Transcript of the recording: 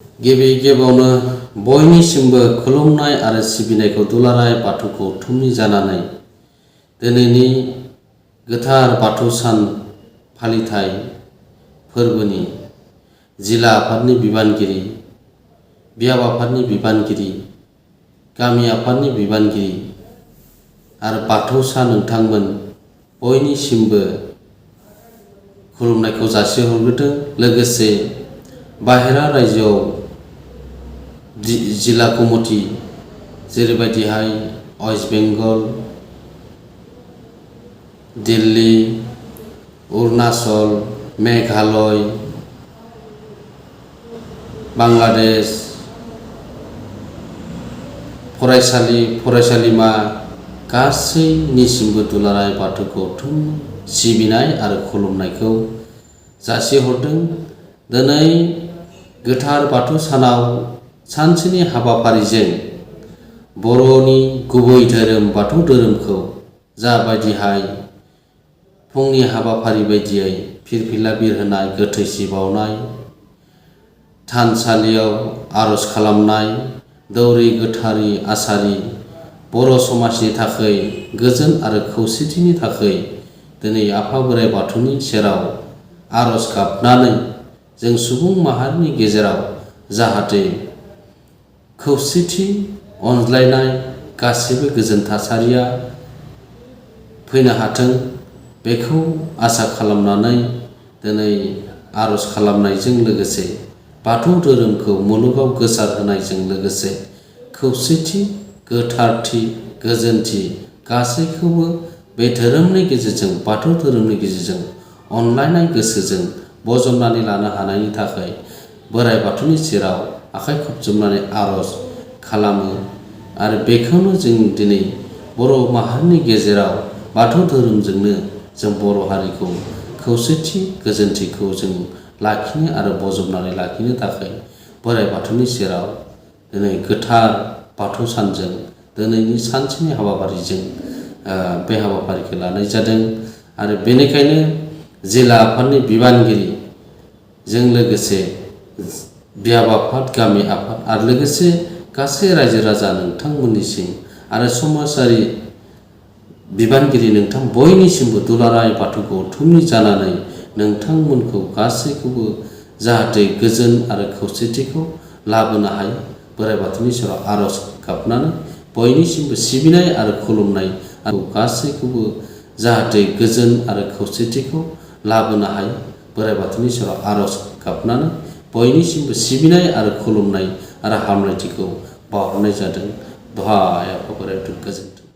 गिबि गिबियावनो बयनिसिमबो खुलुमनाय आरो सिबिनायखौ दुलाराय बाथौ गौथुमनि जानानै दिनैनि गोथार बाथौ सान फालिथाय फोरबोनि जिल्ला आफादनि बिबानगिरि, बियाब आफादनि बिबानगिरि, गामि आफादनि बिबानगिरि आरो बाथौसा नोंथांमोन बयनिसिमबो खुलुमनायखौ जासिहरग्रोदों। लोगोसे बाहेरा रायजोआव जिल्ला कमिटि जेरैबायदिहाय वेस्ट बेंगल, दिल्ली, अरुणाचल, मेघालय, बांलादेश फरायसालि फरायसालिमा गासैनिसिमबो दुलाराय बाथौ गौथुम सिबिनाय आरो खुलुमनायखौ जासिहरदों। दिनै गोथार बाथौ सानाव सानसेनि हाबाफारिजों बर'नि गुबै धोरोम बाथौ धोरोमखौ जाबायदिहाय फुंनि हाबाफारि बायदियै फिरफिला बिरहोनाय, गोथैसि बावनाय, थानसालियाव आर'ज खालामनाय, दौरि गोथारि आसारि बर' समाजनि थाखाय गोजोन आरो खौसेथिनि थाखाय दिनै आफा बोराइ बाथौनि सेराव आर'ज गाबनानै जों सुबुं माहारिनि गेजेराव जाहाथे खौसेथि, अनज्लायनाय, गासिबो गोजोन थासारिया फैनो हाथों बेखौ आसा खालामनानै दिनै आर'ज खालामनायजों लोगोसे बाथौ धोरोमखौ मुलुगाव गोसारहोनायजों लोगोसे खौसेथि, गोथारथि, गोजोनथि गासैखौबो बे धोरोमनि गेजेरजों बाथौ धोरोमनि गेजेरजों अनलायनाय गोसोजों बजबनानै लानो हानायनि थाखाय बोराइ बाथौनि सेराव आखाइ खबजबनानै आर'ज खालामो। आरो बेखौनो जों दिनै बर' माहारिनि गेजेराव बाथौ धोरोमजोंनो जों बर' हारिखौ खौसेथि, गोजोनथिखौ जों लाखिनो आरो बजबनानै लाखिनो थाखाय बोराइ बाथौनि सेराव दिनै गोथार बाथौ सानजों दिनैनि सानसेनि हाबाफारिजों बे हाबाफारिखौ लानाय जादों। आरो बेनिखायनो जिल्ला आफादनि बिबानगिरिजों लोगोसे बियाब आफाद, गामि आफाद आरो लोगोसे गासै रायजो राजा नोंथांमोननिसिम आरो समाजारि बिबानगिरि नोंथां बयनिसिमबो दुलाराय बाथौ गौथुमनि जानानै नोंथांमोनखौ गासैखौबो जाहाथे गोजोन आरो खौसेथिखौ लाबोनो हायो बोराइ बाथौनि सेराव आर'ज गाबनानै बयनिसिमबो सिबिनाय आरो खुलुमनाय आरो गासैखौबो जाहाथे गोजोन आरो खौसेथिखौ लाबोनो हायो बोराइ बाथौनि सेराव आर'ज गाबनानै बयनिसिमबो सिबिनाय आरो खुलुमनाय आरो हामलायथिखौ बावहरनाय जादों। दहाय आफा बोराइ बाथौ गोजोन्थों।